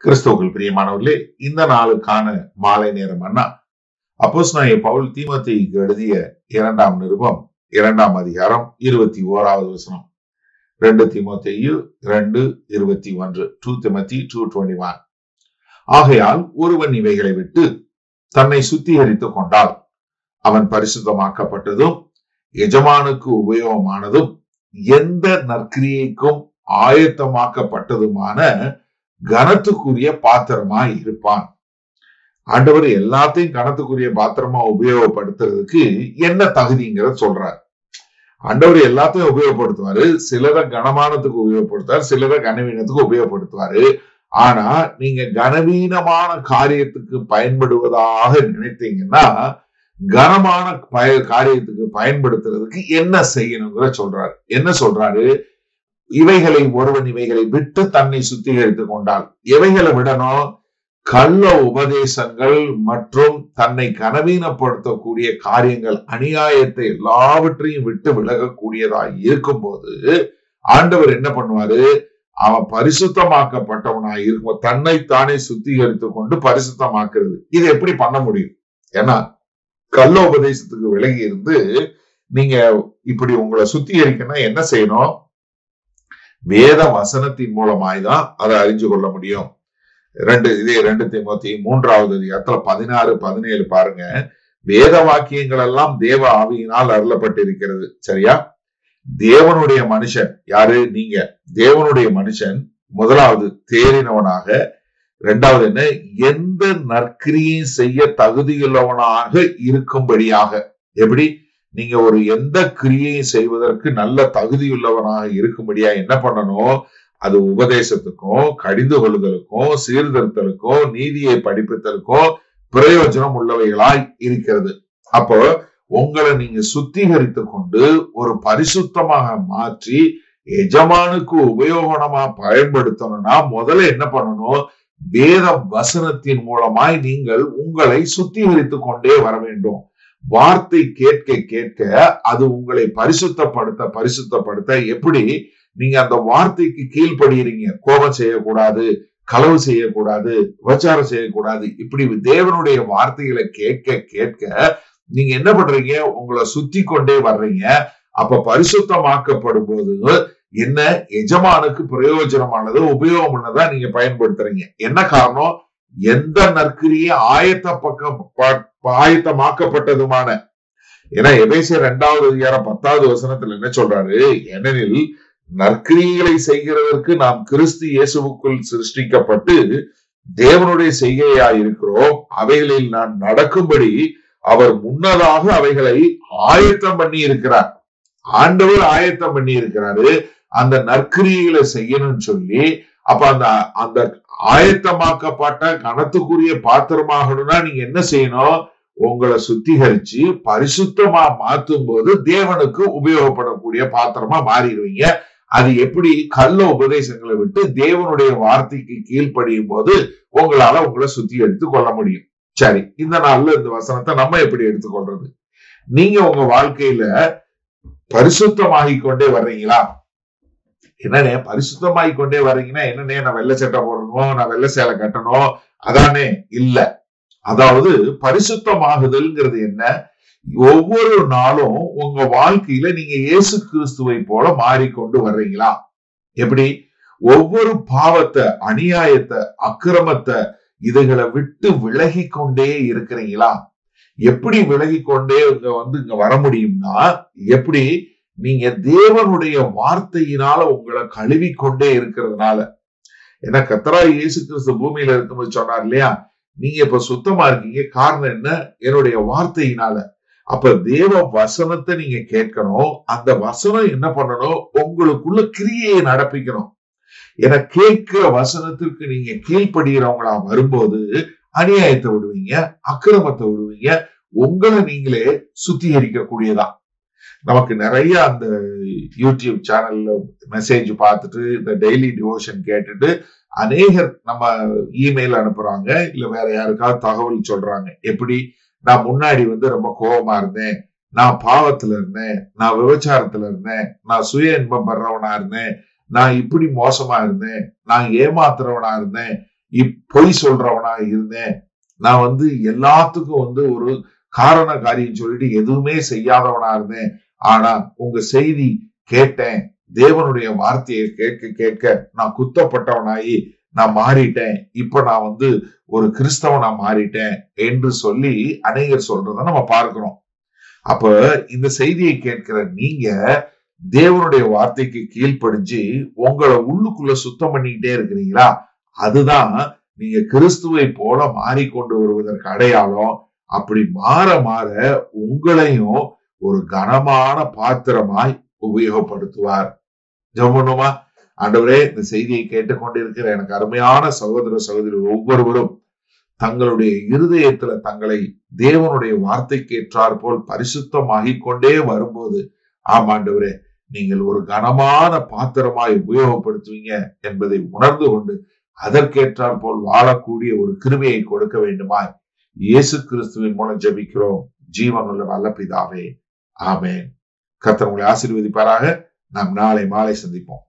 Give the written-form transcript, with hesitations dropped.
கிறிஸ்துவுக்குள் பிரியமானவர்களே, இந்த நாளுக்கான மாலை நேரம் அண்ணா அப்போஸ்தலனாகிய பவுல் தீமோத்தேயுக்கு எழுதிய 2ஆம் நிருபம் 2ஆம் அதிகாரம் 21வது வசனம். 2 தீமோத்தேயு 2:21. 2 Timothy 2:21. ஆகையால் ஒருவன் இவைகளை விட்டு தன்னை சுத்திகரித்துக் கொண்டால் அவன் பரிசுத்தமாக்கப்பட்டதும் எஜமானுக்கு உபயோகமானதும் எந்த நற்கிரியைக்கும் ஆயத்தமாக்கப்பட்டதுமான கனத்துக்குரிய பாத்திரமா இருப்பான். ஆண்டவர் எல்லாத்தையும் கனத்துக்குரிய பாத்திரமா உபயோகப்படுத்துறதுக்கு என்ன தகுதிங்கிறத சொல்றாரு. ஆண்டவர் எல்லாத்தையும் உபயோகப்படுத்துவாரு. சிலரை கனமானத்துக்கு உபயோகப்படுத்துவாரு, சிலரை கனவீனத்துக்கு உபயோகப்படுத்துவாரு. ஆனா நீங்க கனவீனமான காரியத்துக்கு பயன்படுவதாக நினைத்தீங்கன்னா கனமான காரியத்துக்கு பயன்படுத்துறதுக்கு என்ன செய்யணுங்கிற சொல்றாரு. என்ன சொல்றாரு? ஒருவன் இவைகளை விட்டு தன்னை சுத்திகரித்துக் கொண்டால், எவைகளை விடணும்? கள்ள உபதேசங்கள் மற்றும் தன்னை கனவீனப்படுத்தக்கூடிய காரியங்கள், அநியாயத்தை எல்லாவற்றையும் விட்டு விலகக்கூடியதாய் இருக்கும்போது ஆண்டவர் என்ன பண்ணுவாரு? அவன் பரிசுத்தமாக்கப்பட்டவனாய் இருக்கும். தன்னைத்தானே சுத்திகரித்துக் கொண்டு பரிசுத்தமாக்குறது. இது எப்படி பண்ண முடியும்? ஏன்னா கள்ள உபதேசத்துக்கு விலகி இருந்து நீங்க இப்படி உங்களை சுத்திகரிக்கணும்னா என்ன செய்யணும்? வேத வசனத்தின் மூலமாய்தான் அதை அறிஞ்சு கொள்ள முடியும். 2 தீமோத்தேயு 3வது அதிகாரத்துல 16-17 பாருங்க. வேத வாக்கியங்கள் எல்லாம் தேவ ஆவியினால் அருளப்பட்டிருக்கிறது. சரியா? தேவனுடைய மனுஷன் யாரு? நீங்க. தேவனுடைய மனுஷன் முதலாவது தேறினவனாக, இரண்டாவது என்ன? எந்த நற்கிரியை செய்ய தகுதியுள்ளவனாக இருக்கும்படியாக. எப்படி? நீங்க ஒரு எந்த கிரியை செய்வதற்கு நல்ல தகுதியுள்ளவனாக இருக்கும்படியா என்ன பண்ணணும்? அது உபதேசத்துக்கும் கடிந்து கொள்ளுதலுக்கும் சீர்திருத்தலுக்கும் நீதியை படிப்பித்தலுக்கும் பிரயோஜனம் உள்ளவைகளாய் இருக்கிறது. அப்போ உங்களை நீங்க சுத்திகரித்து கொண்டு ஒரு பரிசுத்தமாக மாற்றி எஜமானுக்கு உபயோகமா பயன்படுத்தணும்னா முதல்ல என்ன பண்ணணும்? வேத வசனத்தின் மூலமாய் நீங்கள் உங்களை சுத்திகரித்து கொண்டே வர வேண்டும். வார்த்தை கேட்க கேட்க அது உங்களை பரிசுத்தப்படுத்த எப்படி நீங்க அந்த வார்த்தைக்கு கீழ்ப்படுகிறீங்க. கோபம் செய்யக்கூடாது, களவு செய்யக்கூடாது, விபச்சாரம் செய்யக்கூடாது. இப்படி தேவனுடைய வார்த்தைகளை கேட்க கேட்க நீங்க என்ன பண்றீங்க? உங்களை சுத்தி கொண்டே வர்றீங்க. அப்ப பரிசுத்தமாக்கப்படும் போது என்ன? எஜமானுக்கு பிரயோஜனமானது உபயோகம் உள்ளதா நீங்க பயன்படுத்துறீங்க. என்ன காரணம்? எந்த நற்கிரியை ஆயத்தமாக்கப்பட்டதுமான. ஏன்னா எபேசியர் 2வது அதிகாரம் 10வது வசனத்துல என்ன சொல்றாரு? ஏனெனில் நற்கிரியைகளை செய்கிறதற்கு நாம் கிறிஸ்து இயேசுவுக்குள் சிருஷ்டிக்கப்பட்டு தேவனுடைய செய்கையா இருக்கிறோம். அவைகளில் நான் நடக்கும்படி அவர் முன்னதாக அவைகளை ஆயத்தம் பண்ணி இருக்கிறார். ஆண்டவர் ஆயத்தம் பண்ணி இருக்கிறாரு அந்த நற்கிரியைகளை செய்யணும்னு சொல்லி. அப்ப அந்த ஆயத்தமாக்கப்பட்ட கனத்துக்குரிய பாத்திரமாகணும்னா நீங்க என்ன செய்யணும்? உங்களை சுத்திகரிச்சு பரிசுத்தமா மாற்றும் போது தேவனுக்கு உபயோகப்படக்கூடிய பாத்திரமா மாறிடுவீங்க. அது எப்படி? கள்ள உபதேசங்களை விட்டு தேவனுடைய வார்த்தைக்கு கீழ்ப்படியும் போது உங்களால உங்களை சுத்திகரித்து கொள்ள முடியும். சரி, இந்த நாள்ல இந்த வசனத்தை நம்ம எப்படி எடுத்துக்கொள்றது? நீங்க உங்க வாழ்க்கையில பரிசுத்தமாகிக் கொண்டே வர்றீங்களா? என்னன்னே பரிசுத்தமாகிக் கொண்டே வர்றீங்கன்னா என்னன்னே நான் வெள்ளை சட்டை போடணும், நான் வெள்ளை சேலை கட்டணும், அதானே? இல்ல. அதாவது பரிசுத்தமாகுதல்ங்கிறது என்ன? ஒவ்வொரு நாளும் உங்க வாழ்க்கையில நீங்க இயேசு கிறிஸ்துவை போல மாறிக்கொண்டு வர்றீங்களா? எப்படி? ஒவ்வொரு பாவத்தை, அநியாயத்தை, அக்கிரமத்தை இதுகளை விட்டு விலகி கொண்டே இருக்கிறீங்களா? எப்படி விலகி கொண்டே இங்க வர முடியும்னா எப்படி? நீங்க தேவனுடைய வார்த்தையினால உங்களை கழுவி கொண்டே இருக்கிறதுனால. ஏன்னா கர்த்தராகிய இயேசு கிறிஸ்து பூமியில இருக்கும்போது சொன்னார் இல்லையா, நீங்க இப்ப சுத்தமா இருக்கீங்க. காரணம் என்ன? என்னுடைய வார்த்தையினால. அப்ப தேவ வசனத்தை நீங்க கேட்கணும். அந்த வசனம் என்ன பண்ணணும்? உங்களுக்குள்ள கிரியையை நடப்பிக்கணும். ஏன்னா கேட்கிற வசனத்திற்கு நீங்க கீழ்ப்படுகிறவங்களா வரும்போது அநியாயத்தை விடுவீங்க, அக்கிரமத்தை விடுவீங்க, உங்களை நீங்களே சுத்திகரிக்க கூடியதான். நமக்கு நிறைய அந்த யூடியூப் சேனல்ல மெசேஜ் பார்த்துட்டு இந்த டெய்லி டிவோஷன் கேட்டுட்டு அநேகர் நம்ம இமெயில் அனுப்புறாங்க, இல்ல வேற யாருக்காவது தகவல் சொல்றாங்க. எப்படி? நான் முன்னாடி ரொம்ப கோபமா இருந்தேன், நான் பாவத்துல இருந்தேன், நான் விபச்சாரத்துல இருந்தேன், நான் சுய இன்பம் படுறவனா இருந்தேன், நான் இப்படி மோசமா இருந்தேன், நான் ஏமாத்துறவனா இருந்தேன், பொய் சொல்றவனா இருந்தேன், நான் எல்லாத்துக்கும் ஒரு காரண காரியம் சொல்லிட்டு எதுவுமே செய்யாதவனா இருந்தேன். ஆனா உங்க செய்தி கேட்டேன், தேவனுடைய வார்த்தையை கேட்க கேட்க நான் குத்தப்பட்டவனாயி நான் மாறிட்டேன், இப்ப நான் ஒரு கிறிஸ்தவனா மாறிட்டேன் என்று சொல்லி அநேகர் சொல்றத நம்ம பார்க்கிறோம். அப்ப இந்த செய்தியை கேட்கிற நீங்க தேவனுடைய வார்த்தைக்கு கீழ்ப்படிஞ்சு உங்களை உள்ளுக்குள்ள சுத்தம் பண்ணிக்கிட்டே இருக்கிறீங்களா? அதுதான் நீங்க கிறிஸ்துவை போல மாறிக்கொண்டு வருவதற்கு அடையாளம். அப்படி மாற மாற உங்களையும் ஒரு கனமான பாத்திரமாய் உபயோகப்படுத்துவார். ஜெபம் பண்ணுமா? ஆண்டவரே, இந்த செய்தியை கேட்டுக்கொண்டிருக்கிற எனக்கு அருமையான சகோதர சகோதரி ஒவ்வொருவரும் தங்களுடைய இருதயத்துல தங்களை தேவனுடைய வார்த்தைக்கு ஏற்றார் போல் பரிசுத்தமாகிக் கொண்டே வரும்போது, ஆமாண்டவரே, நீங்கள் ஒரு கனமான பாத்திரமாய் உபயோகப்படுத்துவீங்க என்பதை உணர்ந்து கொண்டு அதற்கேற்றார் போல் வாழக்கூடிய ஒரு கிருபையை கொடுக்க வேண்டுமாய் இயேசு கிறிஸ்துவின் மூலம் ஜெபிக்கிறோம் ஜீவனுள்ள நல்ல பிதாவே, ஆமென். கர்த்தர் உங்களை ஆசீர்வதிப்பாராக. நாம் நாளை மாலை சந்திப்போம்.